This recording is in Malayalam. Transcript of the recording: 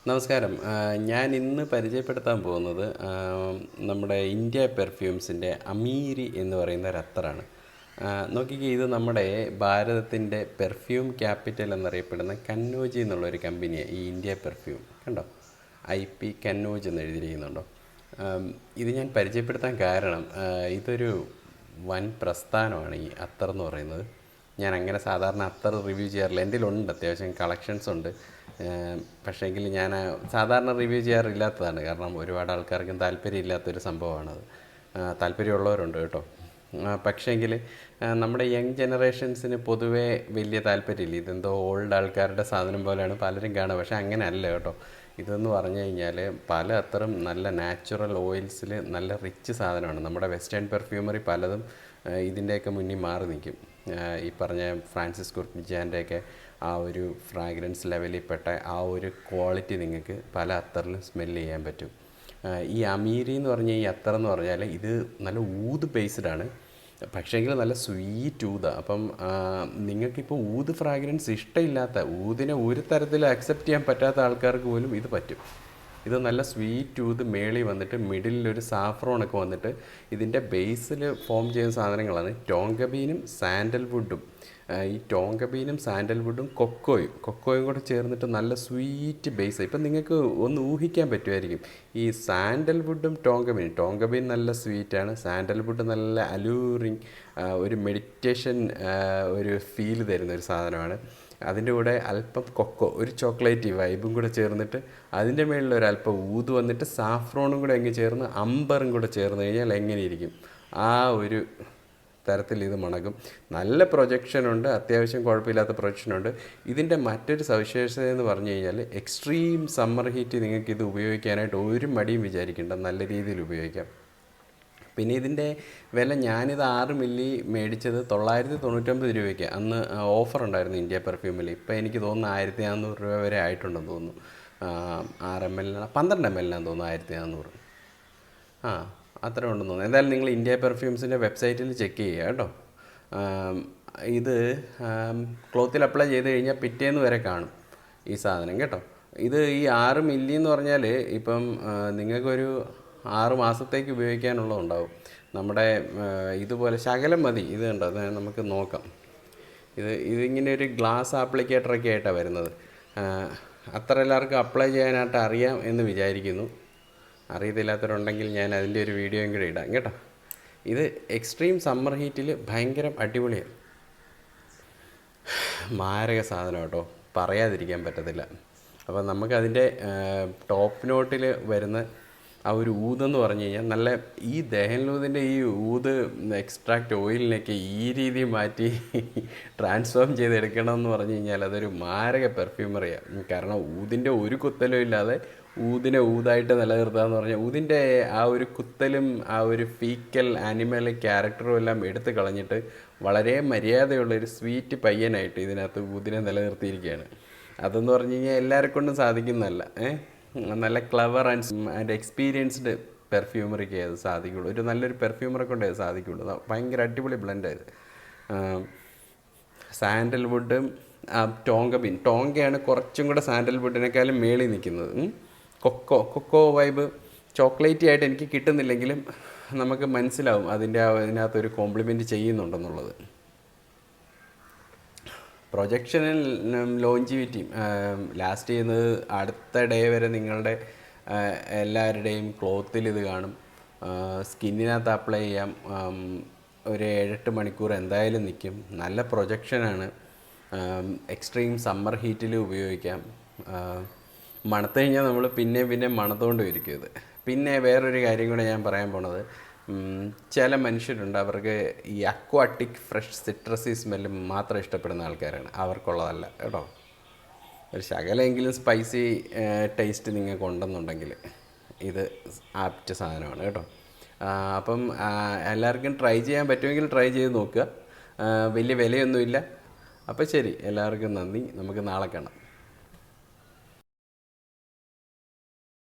നമസ്കാരം. ഞാൻ ഇന്ന് പരിചയപ്പെടുത്താൻ പോകുന്നത് നമ്മുടെ ഇന്ത്യ പെർഫ്യൂംസിൻ്റെ അമീരി എന്ന് പറയുന്ന ഒരു അത്തറാണ്. നോക്കിക്കേ, ഇത് നമ്മുടെ ഭാരതത്തിൻ്റെ പെർഫ്യൂം ക്യാപിറ്റൽ എന്നറിയപ്പെടുന്ന കന്നോജ് എന്നുള്ളൊരു കമ്പനിയാണ് ഈ ഇന്ത്യ പെർഫ്യൂം. കണ്ടോ, IP കന്നോജ് എന്ന് എഴുതിയിരിക്കുന്നുണ്ടോ? ഇത് ഞാൻ പരിചയപ്പെടുത്താൻ കാരണം ഇതൊരു വൻ പ്രസ്ഥാനമാണ് ഈ അത്തർ എന്ന് പറയുന്നത്. ഞാൻ അങ്ങനെ സാധാരണ അത്തർ റിവ്യൂ ചെയ്യാറില്ല. എൻ്റെ കയ്യിലുണ്ട്, അത്യാവശ്യം കളക്ഷൻസ് ഉണ്ട്. പക്ഷേങ്കിൽ ഞാൻ സാധാരണ റിവ്യൂ ചെയ്യാറില്ലാത്തതാണ്. കാരണം ഒരുപാട് ആൾക്കാർക്കും താല്പര്യമില്ലാത്തൊരു സംഭവമാണത്. താല്പര്യമുള്ളവരുണ്ട് കേട്ടോ. പക്ഷേങ്കിൽ നമ്മുടെ യങ് ജനറേഷൻസിന് പൊതുവേ വലിയ താല്പര്യമില്ല. ഇതെന്തോ ഓൾഡ് ആൾക്കാരുടെ സാധനം പോലെയാണ് പലരും കാണുക. പക്ഷേ അങ്ങനെ അല്ല കേട്ടോ. ഇതെന്ന് പറഞ്ഞു കഴിഞ്ഞാൽ പല അത്തറും നല്ല നാച്ചുറൽ ഓയിൽസിൽ നല്ല റിച്ച് സാധനമാണ്. നമ്മുടെ വെസ്റ്റേൺ പെർഫ്യൂമറി പലതും ഇതിൻ്റെയൊക്കെ മുന്നിൽ മാറി നിൽക്കും. ഈ പറഞ്ഞ ഫ്രാൻസിസ് കുർണിച്ചാൻ്റെയൊക്കെ ആ ഒരു ഫ്രാഗ്രൻസ് ലെവലിൽ പെട്ട ആ ഒരു ക്വാളിറ്റി നിങ്ങൾക്ക് പല അത്തറിലും സ്മെല്ല് ചെയ്യാൻ പറ്റും. ഈ അമീരി എന്ന് പറഞ്ഞ ഈ അത്തർ എന്ന് പറഞ്ഞാൽ ഇത് നല്ല ഊത് ബേസ്ഡാണ്. പക്ഷേങ്കിൽ നല്ല സ്വീറ്റ് ഊതാണ്. അപ്പം നിങ്ങൾക്കിപ്പോൾ ഊത് ഫ്രാഗ്രൻസ് ഇഷ്ടമില്ലാത്ത, ഊതിനെ ഒരു തരത്തിൽ അക്സെപ്റ്റ് ചെയ്യാൻ പറ്റാത്ത ആൾക്കാർക്ക് പോലും ഇത് പറ്റും. ഇത് നല്ല സ്വീറ്റ് ഊത് മേളിൽ വന്നിട്ട് മിഡിലൊരു സാഫ്രോണൊക്കെ വന്നിട്ട് ഇതിൻ്റെ ബേസിൽ ഫോം ചെയ്യുന്ന സാധനങ്ങളാണ് ടോങ്കബീനും സാൻഡൽവുഡും. ഈ ടോങ്കബീനും സാൻഡൽവുഡും കൊക്കോയും കൂടെ ചേർന്നിട്ട് നല്ല സ്വീറ്റ് ബേസ്. ഇപ്പം നിങ്ങൾക്ക് ഒന്ന് ഊഹിക്കാൻ പറ്റുമായിരിക്കും ഈ സാൻഡൽവുഡും ടോങ്കബീൻ നല്ല സ്വീറ്റാണ്, സാൻഡൽവുഡ് നല്ല അലൂറിങ് ഒരു മെഡിറ്റേഷൻ ഒരു ഫീൽ തരുന്ന ഒരു സാധനമാണ്. അതിൻ്റെ കൂടെ അല്പം ഒരു ചോക്ലേറ്റ് വൈബും കൂടെ ചേർന്നിട്ട് അതിൻ്റെ മേളിൽ ഒരല്പം ഊത് വന്നിട്ട് സാഫ്രോണും കൂടെ അങ്ങ് ചേർന്ന് അമ്പറും കൂടെ ചേർന്ന് കഴിഞ്ഞാൽ എങ്ങനെയിരിക്കും? ആ ഒരു തരത്തിൽ ഇത് മണക്കും. നല്ല പ്രൊജക്ഷനുണ്ട്, അത്യാവശ്യം കുഴപ്പമില്ലാത്ത പ്രൊജക്ഷനുണ്ട്. ഇതിൻ്റെ മറ്റൊരു സവിശേഷത എന്ന് പറഞ്ഞു കഴിഞ്ഞാൽ എക്സ്ട്രീം സമ്മർ ഹീറ്റ് നിങ്ങൾക്ക് ഇത് ഉപയോഗിക്കാനായിട്ട് ഒരു മടിയും വിചാരിക്കേണ്ട, നല്ല രീതിയിൽ ഉപയോഗിക്കാം. പിന്നെ ഇതിൻ്റെ വില, ഞാനിത് 6 മില്ലി മേടിച്ചത് 999 രൂപയ്ക്ക്. അന്ന് ഓഫർ ഉണ്ടായിരുന്നു ഇന്ത്യ പെർഫ്യൂമിൽ. ഇപ്പോൾ എനിക്ക് തോന്നുന്നു 1400 രൂപ വരെ ആയിട്ടുണ്ടെന്ന് തോന്നുന്നു. 6 ml 12 ml തോന്നുന്നു 1400. അത്ര ഉണ്ടെന്ന് തോന്നുന്നു. എന്തായാലും നിങ്ങൾ ഇന്ത്യ പെർഫ്യൂംസിൻ്റെ വെബ്സൈറ്റിൽ ചെക്ക് ചെയ്യുക കേട്ടോ. ഇത് ക്ലോത്തിൽ അപ്ലൈ ചെയ്ത് കഴിഞ്ഞാൽ പിറ്റേന്ന് വരെ കാണും ഈ സാധനം കേട്ടോ. ഇത് ഈ 6 മില്ലി എന്ന് പറഞ്ഞാൽ ഇപ്പം നിങ്ങൾക്കൊരു 6 മാസത്തേക്ക് ഉപയോഗിക്കാനുള്ളതുണ്ടാവും. നമ്മുടെ ഇതുപോലെ ശകലം മതി. ഇത് കണ്ടോ, അത് നമുക്ക് നോക്കാം. ഇതിങ്ങനെ ഒരു ഗ്ലാസ് ആപ്ലിക്കേറ്ററൊക്കെ ആയിട്ടാണ് വരുന്നത്. അത്ര എല്ലാവർക്കും അപ്ലൈ ചെയ്യാനായിട്ട് അറിയാം എന്ന് വിചാരിക്കുന്നു. അറിയത്തില്ലാത്തവരുണ്ടെങ്കിൽ ഞാൻ അതിൻ്റെ ഒരു വീഡിയോയും കൂടെ ഇടാം കേട്ടോ. ഇത് എക്സ്ട്രീം സമ്മർ ഹീറ്റിൽ ഭയങ്കര അടിപൊളിയാണ്, മാരക സാധനം കേട്ടോ, പറയാതിരിക്കാൻ പറ്റത്തില്ല. അപ്പോൾ നമുക്കതിൻ്റെ ടോപ്പ് നോട്ടിൽ വരുന്ന ആ ഒരു ഊതെന്ന് പറഞ്ഞു കഴിഞ്ഞാൽ നല്ല ഈ ദഹൻലൂതിൻ്റെ ഈ ഊത് എക്സ്ട്രാക്റ്റ് ഓയിലിനൊക്കെ ഈ രീതി മാറ്റി ട്രാൻസ്ഫോം ചെയ്തെടുക്കണമെന്ന് പറഞ്ഞു കഴിഞ്ഞാൽ അതൊരു മാരക പെർഫ്യൂമറിയാണ്. കാരണം ഊതിൻ്റെ ഒരു കുത്തലും ഇല്ലാതെ ഊതിനെ ഊതായിട്ട് നിലനിർത്തുക എന്ന് പറഞ്ഞാൽ ഊതിൻ്റെ ആ ഒരു കുത്തലും ആ ഒരു ഫീക്കൽ ആനിമൽ ക്യാരക്ടറും എല്ലാം എടുത്ത് കളഞ്ഞിട്ട് വളരെ മര്യാദയുള്ളൊരു സ്വീറ്റ് പയ്യനായിട്ട് ഇതിനകത്ത് ഊതിനെ നിലനിർത്തിയിരിക്കുകയാണ്. അതെന്ന് പറഞ്ഞു കഴിഞ്ഞാൽ എല്ലാവരെ കൊണ്ടും സാധിക്കുന്നതല്ല. നല്ല ക്ലവർ ആൻഡ് എക്സ്പീരിയൻസ്ഡ് പെർഫ്യൂമറിക്ക് അത് സാധിക്കുള്ളൂ. ഒരു നല്ലൊരു പെർഫ്യൂമറെ കൊണ്ടേ അത് സാധിക്കുള്ളൂ. ഭയങ്കര അടിപൊളി ബ്ലെൻഡായത്. സാൻഡൽവുഡും ടോങ്കയാണ് കുറച്ചും കൂടെ സാൻഡൽവുഡിനേക്കാളും മേളിൽ നിൽക്കുന്നത്. കൊക്കോ വൈബ് ചോക്ലേറ്റി ആയിട്ട് എനിക്ക് കിട്ടുന്നില്ലെങ്കിലും നമുക്ക് മനസ്സിലാവും അതിനകത്തൊരു കോംപ്ലിമെൻറ്റ് ചെയ്യുന്നുണ്ടെന്നുള്ളത്. പ്രൊജക്ഷനും ലോഞ്ചിവിറ്റിയും ലാസ്റ്റ് ചെയ്യുന്നത് അടുത്ത ഡേ വരെ നിങ്ങളുടെ എല്ലാവരുടെയും ക്ലോത്തിൽ ഇത് കാണും. സ്കിന്നിനകത്ത് അപ്ലൈ ചെയ്യാം. ഒരു 7-8 മണിക്കൂർ എന്തായാലും നിൽക്കും. നല്ല പ്രൊജക്ഷനാണ്. എക്സ്ട്രീം സമ്മർ ഹീറ്റിൽ ഉപയോഗിക്കാം. മണത്ത് കഴിഞ്ഞാൽ നമ്മൾ പിന്നെ മണത്തുകൊണ്ട് ഇരിക്കും ഇത്. പിന്നെ വേറൊരു കാര്യം കൂടെ ഞാൻ പറയാൻ പോണത്, ചില മനുഷ്യരുണ്ട് അവർക്ക് ഈ അക്വാട്ടിക് ഫ്രഷ് സിട്രസി സ്മെല്ല് മാത്രം ഇഷ്ടപ്പെടുന്ന ആൾക്കാരാണ്. അവർക്കുള്ളതല്ല കേട്ടോ. ഒരു ശകലെങ്കിലും സ്പൈസി ടേസ്റ്റ് നിങ്ങൾക്ക് ഉണ്ടെന്നുണ്ടെങ്കിൽ ഇത് ആപ്റ്റ് സാധനമാണ് കേട്ടോ. അപ്പം എല്ലാവർക്കും ട്രൈ ചെയ്യാൻ പറ്റുമെങ്കിൽ ട്രൈ ചെയ്ത് നോക്കുക. വലിയ വിലയൊന്നുമില്ല. അപ്പോൾ ശരി, എല്ലാവർക്കും നന്ദി. നമുക്ക് നാളെ കാണാം.